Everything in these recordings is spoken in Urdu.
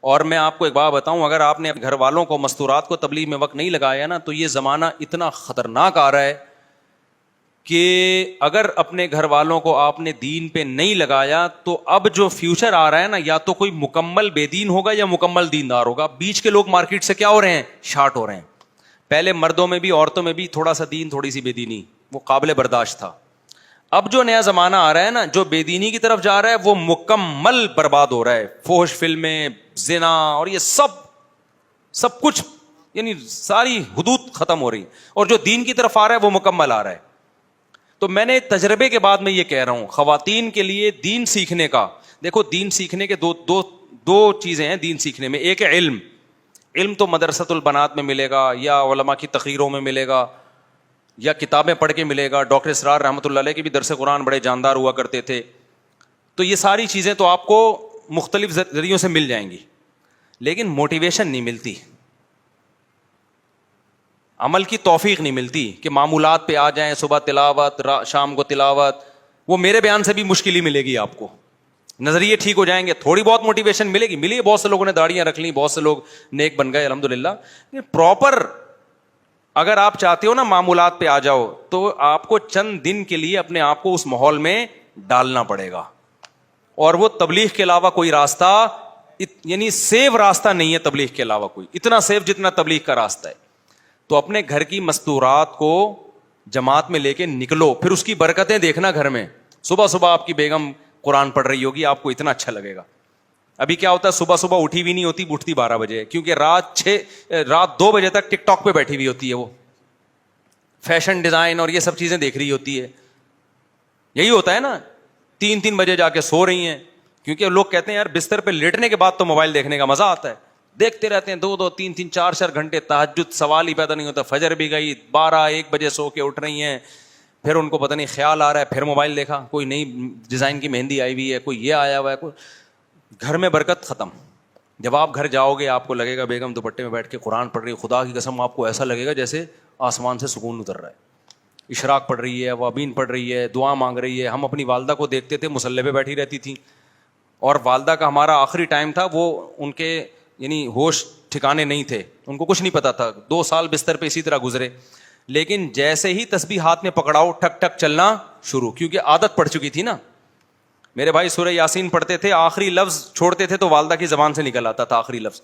اور میں آپ کو ایک بات بتاؤں, اگر آپ نے گھر والوں کو مستورات کو تبلیغ میں وقت نہیں لگایا نا, تو یہ زمانہ اتنا خطرناک آ رہا ہے کہ اگر اپنے گھر والوں کو آپ نے دین پہ نہیں لگایا تو اب جو فیوچر آ رہا ہے نا, یا تو کوئی مکمل بے دین ہوگا یا مکمل دیندار ہوگا. بیچ کے لوگ مارکیٹ سے کیا ہو رہے ہیں, شارٹ ہو رہے ہیں. پہلے مردوں میں بھی عورتوں میں بھی تھوڑا سا دین تھوڑی سی بے دینی وہ قابل برداشت تھا. اب جو نیا زمانہ آ رہا ہے نا, جو بے دینی کی طرف جا رہا ہے وہ مکمل برباد ہو رہا ہے. فحش فلمیں, زنا اور یہ سب کچھ, یعنی ساری حدود ختم ہو رہی, اور جو دین کی طرف آ رہا ہے وہ مکمل آ رہا ہے. تو میں نے تجربے کے بعد میں یہ کہہ رہا ہوں, خواتین کے لیے دین سیکھنے کا, دیکھو دین سیکھنے کے دو چیزیں ہیں دین سیکھنے میں. ایک ہے علم. علم تو مدرسۃ البنات میں ملے گا, یا علماء کی تقریروں میں ملے گا, یا کتابیں پڑھ کے ملے گا. ڈاکٹر اسرار رحمۃ اللہ علیہ کے بھی درس قرآن بڑے جاندار ہوا کرتے تھے. تو یہ ساری چیزیں تو آپ کو مختلف ذریعوں سے مل جائیں گی, لیکن موٹیویشن نہیں ملتی, عمل کی توفیق نہیں ملتی کہ معمولات پہ آ جائیں, صبح تلاوت, شام کو تلاوت. وہ میرے بیان سے بھی مشکل ہی ملے گی آپ کو. نظریے ٹھیک ہو جائیں گے, تھوڑی بہت موٹیویشن ملے گی, ملی ہے. بہت سے لوگوں نے داڑیاں رکھ لی, بہت سے لوگ نیک بن گئے الحمدللہ. پراپر اگر آپ چاہتے ہو نا معمولات پہ آ جاؤ, تو آپ کو چند دن کے لیے اپنے آپ کو اس ماحول میں ڈالنا پڑے گا. اور وہ تبلیغ کے علاوہ کوئی راستہ, یعنی سیف راستہ نہیں ہے تبلیغ کے علاوہ کوئی, اتنا سیف جتنا تبلیغ کا راستہ ہے. تو اپنے گھر کی مستورات کو جماعت میں لے کے نکلو, پھر اس کی برکتیں دیکھنا گھر میں. صبح صبح آپ کی بیگم قرآن پڑھ رہی ہوگی, آپ کو اتنا اچھا لگے گا. ابھی کیا ہوتا ہے, صبح صبح اٹھی بھی نہیں ہوتی, اٹھتی 12 بجے, کیونکہ رات 2 بجے تک ٹک ٹاک پہ بیٹھی ہوئی ہوتی ہے. وہ فیشن ڈیزائن اور یہ سب چیزیں دیکھ رہی ہوتی ہے. یہی ہوتا ہے نا, 3 بجے جا کے سو رہی ہیں, کیونکہ لوگ کہتے ہیں یار بستر پہ لیٹنے کے بعد تو موبائل دیکھنے کا مزہ آتا ہے. دیکھتے رہتے ہیں 2 3 4 گھنٹے, تہجد سوال ہی پیدا نہیں ہوتا. فجر بھی گئی, 12-1 بجے سو کے اٹھ رہی ہیں, پھر ان کو پتہ نہیں خیال آ رہا ہے, پھر موبائل دیکھا, کوئی نئی ڈیزائن کی مہندی آئی ہوئی ہے, کوئی یہ آیا ہوا ہے, کوئی. گھر میں برکت ختم. جب آپ گھر جاؤ گے آپ کو لگے گا بیگم دوپٹے میں بیٹھ کے قرآن پڑھ رہی ہے, خدا کی قسم آپ کو ایسا لگے گا جیسے آسمان سے سکون اتر رہا ہے. اشراق پڑھ رہی ہے, وابین پڑھ رہی ہے, دعا مانگ رہی ہے. ہم اپنی والدہ کو دیکھتے تھے مصلی پہ بیٹھی رہتی تھیں, اور والدہ کا ہمارا آخری ٹائم تھا, وہ ان کے یعنی ہوش ٹھکانے نہیں تھے, ان کو کچھ نہیں پتا تھا. 2 سال بستر پہ اسی طرح گزرے, لیکن جیسے ہی تسبیح ہاتھ میں پکڑاؤ ٹک ٹک چلنا شروع, کیونکہ عادت پڑ چکی تھی نا. میرے بھائی سورہ یاسین پڑھتے تھے, آخری لفظ چھوڑتے تھے تو والدہ کی زبان سے نکل آتا تھا آخری لفظ.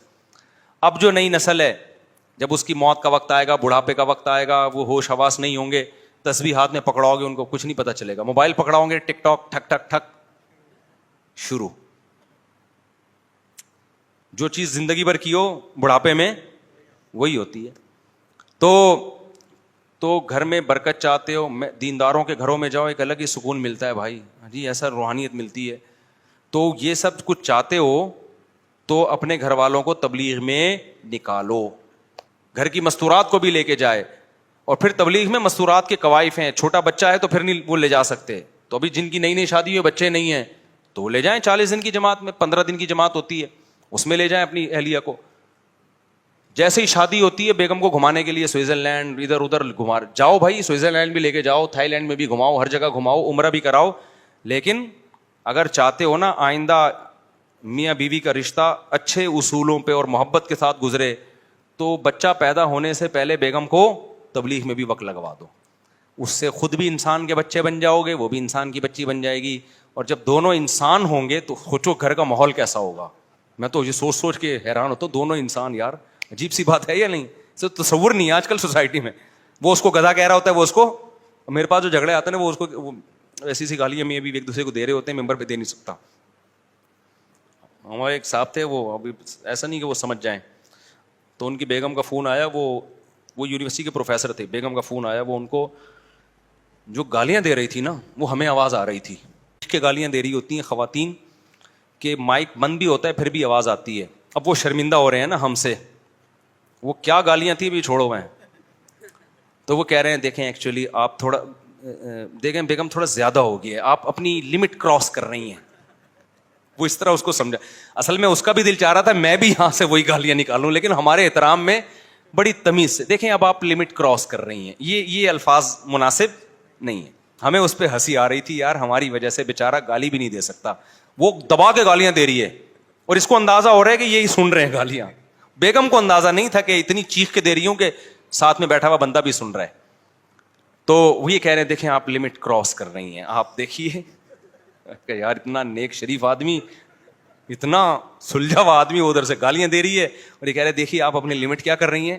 اب جو نئی نسل ہے, جب اس کی موت کا وقت آئے گا, بڑھاپے کا وقت آئے گا, وہ ہوش حواس نہیں ہوں گے, تسبیح ہاتھ میں پکڑاؤ گے ان کو کچھ نہیں پتا چلے گا. موبائل پکڑاؤ گے, ٹک ٹاک ٹھک ٹھک ٹھک شروع. جو چیز زندگی بھر کی ہو بڑھاپے میں وہی ہوتی ہے. تو گھر میں برکت چاہتے ہو, دینداروں کے گھروں میں جاؤ, ایک الگ ہی سکون ملتا ہے بھائی جی, ایسا روحانیت ملتی ہے. تو یہ سب کچھ چاہتے ہو تو اپنے گھر والوں کو تبلیغ میں نکالو. گھر کی مستورات کو بھی لے کے جائے, اور پھر تبلیغ میں مستورات کے قوائف ہیں. چھوٹا بچہ ہے تو پھر نہیں وہ لے جا سکتے, تو ابھی جن کی نئی شادی ہوئی بچے نہیں ہیں تو وہ لے جائیں 40 دن کی جماعت میں, 15 دن کی جماعت ہوتی ہے, اس میں لے جائیں اپنی اہلیہ کو. جیسے ہی شادی ہوتی ہے بیگم کو گھمانے کے لیے سوئٹزرلینڈ ادھر ادھر گھما جاؤ بھائی, سوئٹزرلینڈ بھی لے کے جاؤ, تھائی لینڈ میں بھی گھماؤ, ہر جگہ گھماؤ, عمرہ بھی کراؤ. لیکن اگر چاہتے ہو نا آئندہ میاں بیوی کا رشتہ اچھے اصولوں پہ اور محبت کے ساتھ گزرے, تو بچہ پیدا ہونے سے پہلے بیگم کو تبلیغ میں بھی وقت لگوا دو. اس سے خود بھی انسان کے بچے بن جاؤ گے, وہ بھی انسان کی بچی بن جائے گی, اور جب دونوں انسان ہوں گے تو سوچو گھر کا ماحول کیسا ہوگا. میں تو یہ سوچ کے حیران ہوتا ہوں, دونوں انسان, یار عجیب سی بات ہے یا نہیں؟ تصور نہیں ہے آج کل سوسائٹی میں. وہ اس کو گدھا کہہ رہا ہوتا ہے, وہ اس کو, میرے پاس جو جھگڑے آتے ہیں نا وہ اس کو ایسی سی گالیاں میں ابھی ایک دوسرے کو دے رہے ہوتے ہیں, ممبر پہ دے نہیں سکتا. ہمارے ایک صاحب تھے, وہ ابھی ایسا نہیں کہ وہ سمجھ جائیں, تو ان کی بیگم کا فون آیا, وہ یونیورسٹی کے پروفیسر تھے, بیگم کا فون آیا, وہ ان کو جو گالیاں دے رہی تھی نا وہ ہمیں آواز آ رہی تھی. کہ گالیاں دے رہی ہوتی ہیں خواتین کہ مائک بند بھی ہوتا ہے پھر بھی آواز آتی ہے. اب وہ شرمندہ ہو رہے ہیں نا ہم سے, وہ کیا گالیاں تھیں بھی چھوڑو میں. تو وہ کہہ رہے ہیں دیکھیں ایکچولی آپ تھوڑا دیکھیں بیگم تھوڑا زیادہ ہو گیا ہے, آپ اپنی لمٹ کراس کر رہی ہیں. وہ اس طرح اس کو سمجھا. اصل میں اس کا بھی دل چاہ رہا تھا میں بھی یہاں سے وہی گالیاں نکالوں, لیکن ہمارے احترام میں بڑی تمیز سے, دیکھیں اب آپ لمٹ کراس کر رہی ہیں, یہ الفاظ مناسب نہیں ہے. ہمیں اس پہ ہنسی آ رہی تھی, یار ہماری وجہ سے بیچارہ گالی بھی نہیں دے سکتا, وہ دبا کے گالیاں دے رہی ہے. اور اس کو اندازہ ہو رہا ہے کہ یہی سن رہے ہیں گالیاں. بیگم کو اندازہ نہیں تھا کہ اتنی چیخ کے دے رہی ہوں کہ ساتھ میں بیٹھا ہوا بندہ بھی سن رہا ہے. تو وہ یہ کہہ رہے ہیں دیکھیں آپ لمٹ کراس کر رہی ہیں, آپ دیکھیے کہ یار اتنا نیک شریف آدمی, اتنا سلجھا ہوا آدمی ادھر سے گالیاں دے رہی ہے, اور یہ کہہ رہے دیکھیے آپ اپنی لمٹ کیا کر رہی ہیں.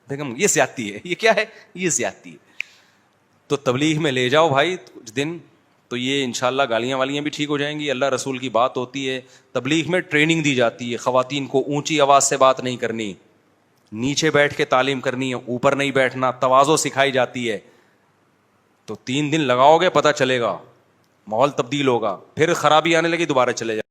بیگم یہ زیادتی ہے, یہ کیا ہے, یہ زیادتی ہے. تو تبلیغ میں لے جاؤ بھائی کچھ دن, تو یہ انشاءاللہ گالیاں والیاں بھی ٹھیک ہو جائیں گی. اللہ رسول کی بات ہوتی ہے, تبلیغ میں ٹریننگ دی جاتی ہے, خواتین کو اونچی آواز سے بات نہیں کرنی, نیچے بیٹھ کے تعلیم کرنی ہے, اوپر نہیں بیٹھنا, تواضع سکھائی جاتی ہے. تو 3 دن لگاؤ گے پتہ چلے گا, ماحول تبدیل ہوگا, پھر خرابی آنے لگی دوبارہ چلے جائے.